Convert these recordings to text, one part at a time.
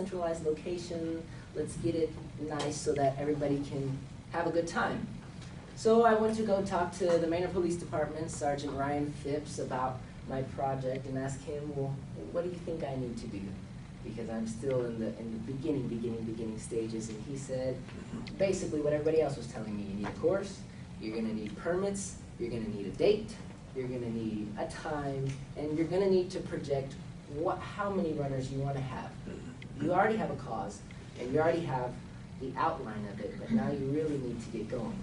centralized location. Let's get it nice so that everybody can have a good time. So I went to go talk to the Manor Police Department, Sergeant Ryan Phipps, about my project and ask him, well, what do you think I need to do? Because I'm still in the beginning stages. And he said, basically what everybody else was telling me. You need a course, you're gonna need permits, you're gonna need a date, you're gonna need a time, and you're gonna need to project how many runners you wanna have. You already have a cause, and you already have the outline of it, but now you really need to get going.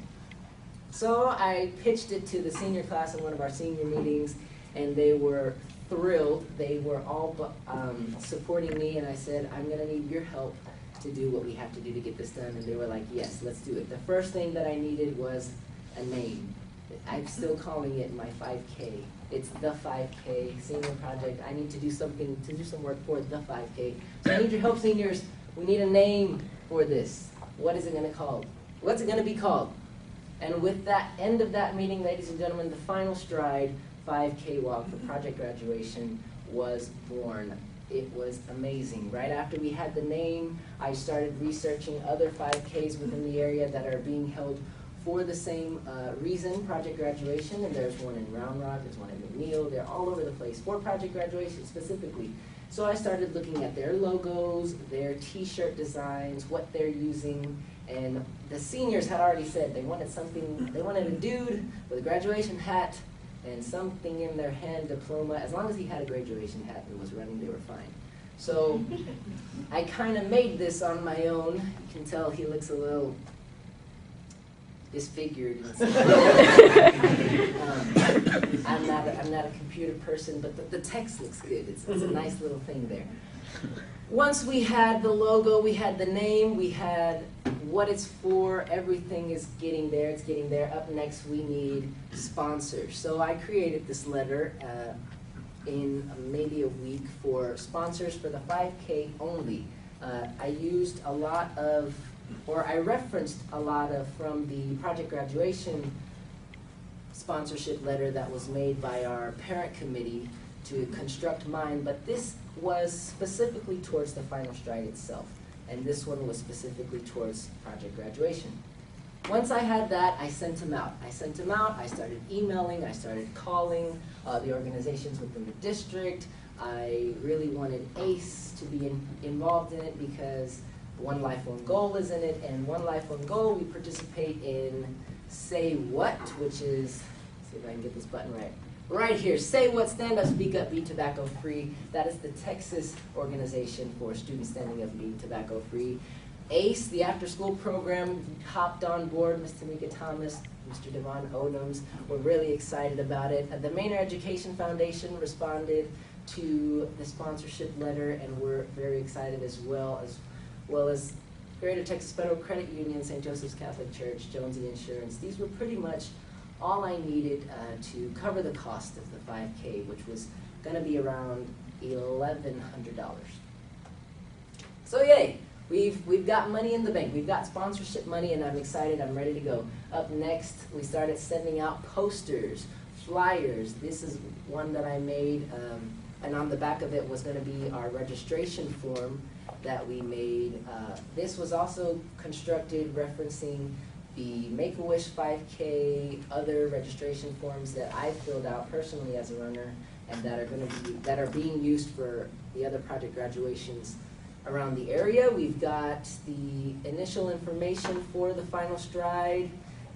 So I pitched it to the senior class in one of our senior meetings, and they were thrilled. They were all supporting me, and I said, I'm gonna need your help to do what we have to do to get this done. And they were like, yes, let's do it. The first thing that I needed was a name. I'm still calling it my 5K. It's the 5K senior project. I need to do something, to do some work for the 5K. So I need your help, seniors. We need a name for this. What is it gonna called? What's it gonna be called? And with that end of that meeting, ladies and gentlemen, the final stride 5K walk for project graduation was born. It was amazing. Right after we had the name, I started researching other 5Ks within the area that are being held for the same reason, project graduation. And there's one in Round Rock, there's one in McNeil, they're all over the place for project graduation specifically. So I started looking at their logos, their t-shirt designs, what they're using, and the seniors had already said they wanted something, they wanted a dude with a graduation hat and something in their hand, diploma. As long as he had a graduation hat and was running, they were fine. So I kind of made this on my own. You can tell he looks a little disfigured. I'm not a computer person, but the text looks good. It's a nice little thing there. Once we had the logo, we had the name, we had what it's for, everything is getting there, it's getting there. Up next, we need sponsors. So I created this letter in maybe a week for sponsors for the 5K only. I used a lot of, or I referenced a lot of from the project graduation sponsorship letter that was made by our parent committee to construct mine, but this was specifically towards the final stride itself, and this one was specifically towards project graduation. Once I had that, I sent them out. I started emailing, I started calling the organizations within the district. I really wanted ACE to be involved in it because One Life, One Goal is in it, and One Life, One Goal, we participate in Say What, which is, let's see if I can get this button right. Right here, Say What, Stand Up, Speak Up, Be Tobacco Free. That is the Texas organization for students standing up and being tobacco free. ACE, the after school program, hopped on board. Ms. Tamika Thomas, Mr. Devon Odoms were really excited about it. The Manor Education Foundation responded to the sponsorship letter, and we're very excited as well as Greater Texas Federal Credit Union, St. Joseph's Catholic Church, Jonesy Insurance. These were pretty much all I needed to cover the cost of the 5K, which was going to be around $1,100. So yay, we've got money in the bank. We've got sponsorship money, and I'm excited. I'm ready to go. Up next, we started sending out posters, flyers. This is one that I made, and on the back of it was going to be our registration form that we made. This was also constructed referencing the Make-A-Wish 5K, other registration forms that I filled out personally as a runner, and that are being used for the other project graduations around the area. We've got the initial information for the final stride,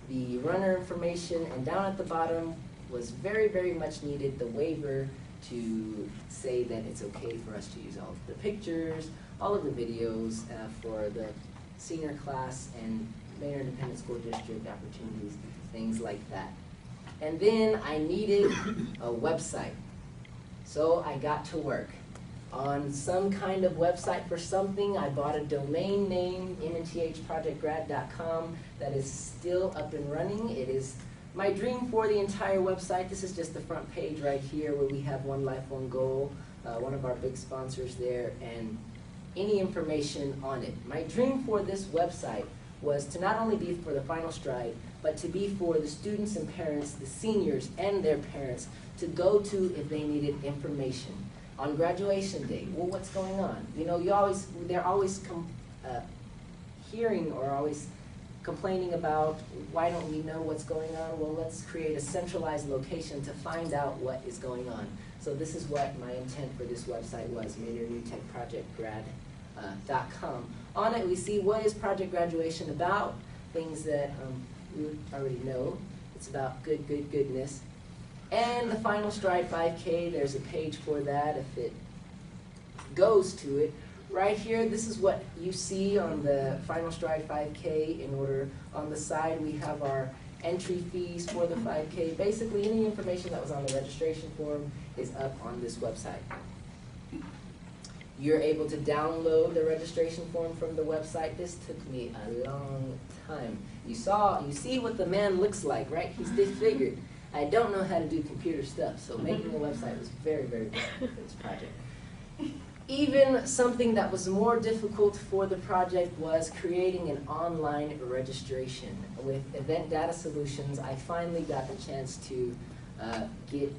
the runner information, and down at the bottom was very, very much needed the waiver to say that it's okay for us to use all of the pictures, all of the videos for the senior class and Manor Independent School District opportunities, things like that. And then I needed a website. So I got to work on some kind of website for something. I bought a domain name, MNTHsprojectgrad.com, that is still up and running. It is my dream for the entire website. This is just the front page right here where we have One Life, One Goal, one of our big sponsors there, and any information on it. My dream for this website was to not only be for the final stride, but to be for the students and parents, the seniors and their parents, to go to if they needed information. On graduation day, well, what's going on? You know, they're always hearing or always complaining about, why don't we know what's going on? Well, let's create a centralized location to find out what is going on. So this is what my intent for this website was, MaynardNewTechProjectGrad.com. On it, we see what is project graduation about, things that you already know. It's about goodness. And the Final Stride 5K, there's a page for that if it goes to it. Right here, this is what you see on the Final Stride 5K. On the side, we have our entry fees for the 5K. Basically, any information that was on the registration form is up on this website. You're able to download the registration form from the website. This took me a long time. You see what the man looks like, right? He's disfigured. I don't know how to do computer stuff, so making a website was very, very difficult for this project. Even something that was more difficult for the project was creating an online registration. With Event Data Solutions, I finally got the chance to get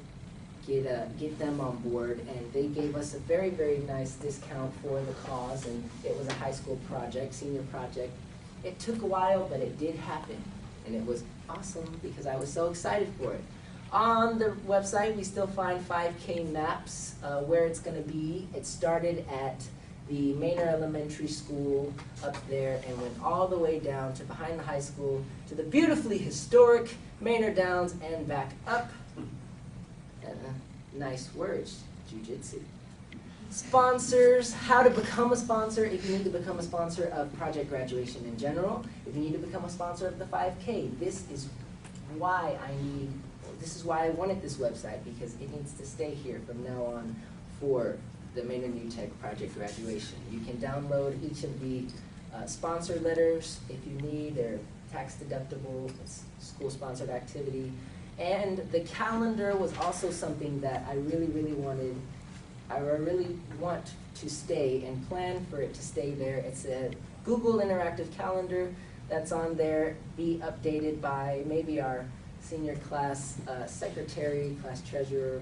them on board, and they gave us a very, very nice discount for the cause, and it was a high school project, senior project. It took a while, but it did happen, and it was awesome because I was so excited for it. On the website, we still find 5K maps, where it's going to be. It started at the Maynard Elementary School up there and went all the way down to behind the high school to the beautifully historic Maynard Downs and back up. Nice words, jiu-jitsu. Sponsors, how to become a sponsor if you need to become a sponsor of project graduation in general. If you need to become a sponsor of the 5K, this is why I wanted this website, because it needs to stay here from now on for the Maynard New Tech project graduation. You can download each of the sponsor letters if you need. They're tax deductible, school-sponsored activity. And the calendar was also something that I really wanted. I really want to stay and plan for it to stay there. It's a Google Interactive Calendar that's on there, be updated by maybe our senior class secretary, class treasurer,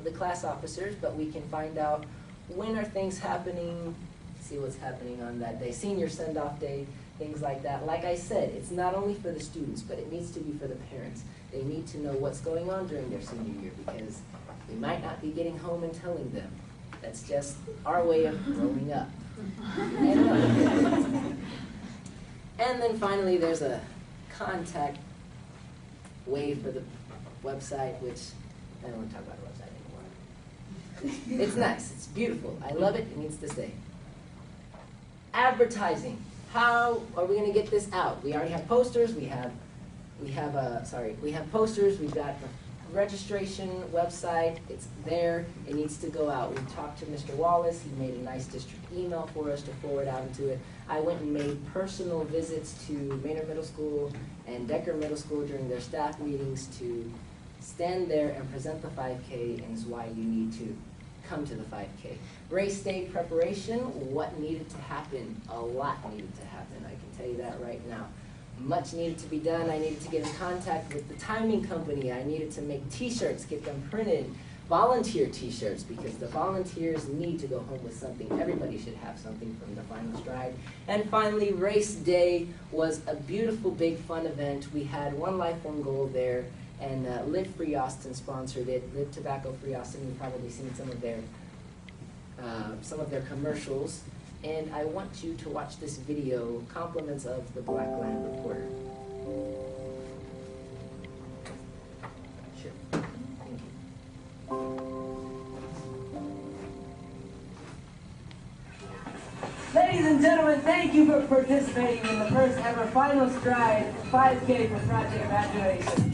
the class officers, but we can find out when are things happening, see what's happening on that day, senior send-off day, things like that. Like I said, it's not only for the students, but it needs to be for the parents. They need to know what's going on during their senior year, because we might not be getting home and telling them. That's just our way of growing up. And then finally, there's a contact way for the website, which I don't want to talk about the website anymore. It's nice. It's beautiful. I love it. It needs to stay. Advertising. How are we going to get this out? We already have posters. We have posters. We've got the registration website. It's there. It needs to go out. We talked to Mr. Wallace. He made a nice district email for us to forward out into it. I went and made personal visits to Maynard Middle School and Decker Middle School during their staff meetings to stand there and present the 5K, and is why you need to come to the 5K. Race day preparation, what needed to happen? A lot needed to happen, I can tell you that right now. Much needed to be done. I needed to get in contact with the timing company. I needed to make t-shirts, get them printed, volunteer t-shirts, because the volunteers need to go home with something. Everybody should have something from the Final Stride. And finally, race day was a beautiful, big, fun event. We had One Life, One Goal there, and Live Free Austin sponsored it. Live Tobacco Free Austin, you've probably seen some of their commercials. And I want you to watch this video, Compliments of the Black Land Reporter. Sure. Thank you. Ladies and gentlemen, thank you for participating in the first ever Final Stride 5K for Project Graduation.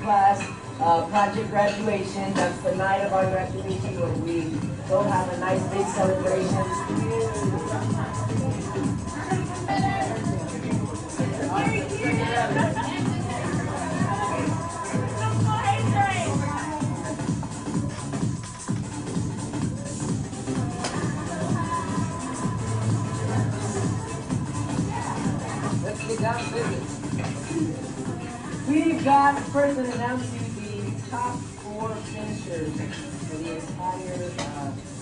class project graduation. That's the night of our graduation when we go have a nice big celebration. Let's get down to business. We've got first and announcing the top 4 finishers for the entire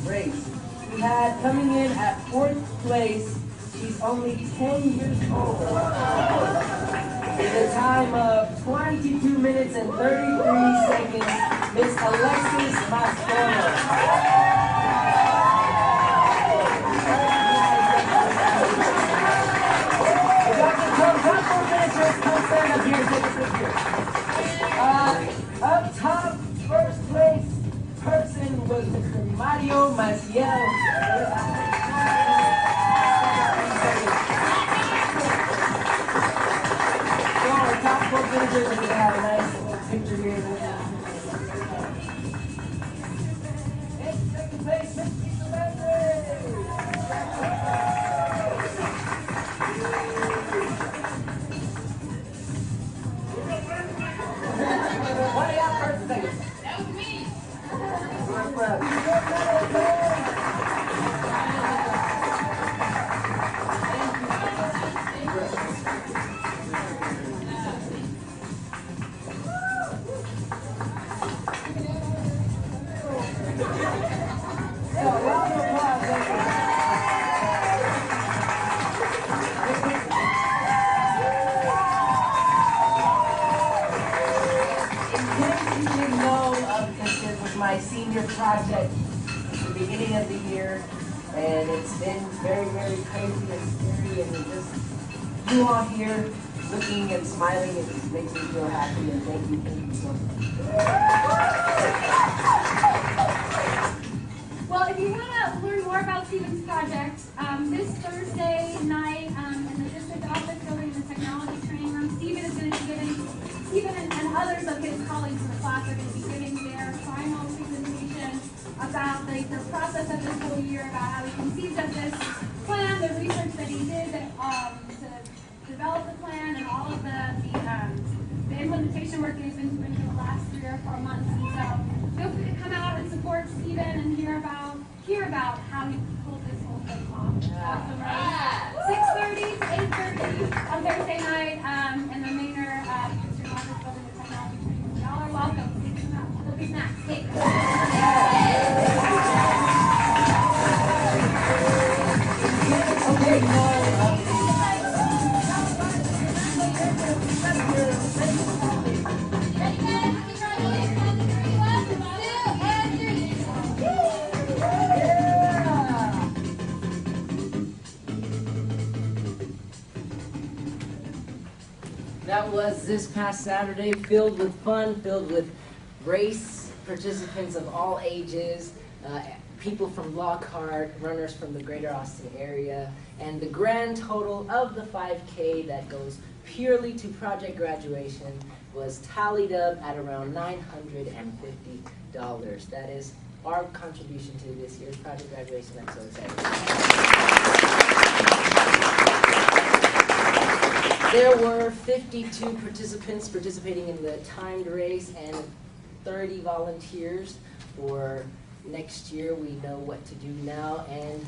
race. We had coming in at 4th place, she's only 10 years old, with a time of 22 minutes and 33 seconds, Miss Alexis Mascona. Up top, first place person was Mr. Mario Maciel. So our top 4 finishers, we're going to have a nice little picture here. In second place, Mr. That was me. My senior project at the beginning of the year, and it's been very, very crazy and scary, and just you all here looking and smiling, it just makes me feel happy, and thank you so much. Well, if you want to learn more about Stephen's project, this Thursday night in the district office building in the technology training room, Stephen is going to be giving, Stephen and others of his colleagues in the class are going to be giving their final presentation about the process of this whole year, about how he conceived of this plan, the research that he did to develop the plan, and all of the implementation work that he's been doing for the last 3 or 4 months. And so feel free to come out and support Stephen and hear about how he pulled this whole thing off. Awesome, right? 6:30 to 8:30 on Thursday night in the Maynard District Office Building, the technology training room. Y'all are welcome. There'll be snacks, cake. Okay, that was this past Saturday, filled with fun, filled with race participants of all ages, people from Lockhart, runners from the greater Austin area, and the grand total of the 5K that goes purely to project graduation was tallied up at around $950. That is our contribution to this year's project graduation. I'm so excited. There were 52 participants participating in the timed race and 30 volunteers. For next year, we know what to do now, and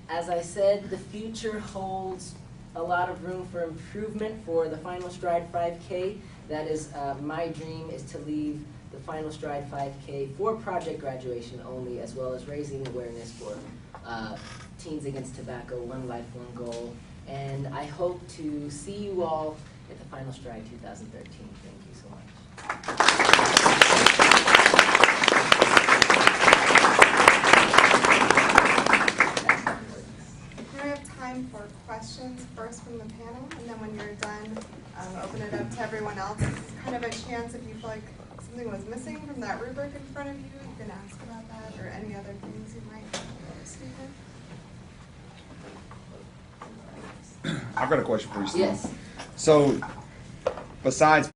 as I said, the future holds a lot of room for improvement for the Final Stride 5K. That is my dream, is to leave the Final Stride 5K for project graduation only, as well as raising awareness for Teens Against Tobacco, One Life, One Goal. And I hope to see you all at the Final Stride 2013. Thank you so much. We're going to have time for questions first from the panel, and then when you're done, open it up to everyone else. It's kind of a chance, if you feel like something was missing from that rubric in front of you, you can ask about that, or any other things you might speak in. I've got a question for you, Steve. Yes. So, besides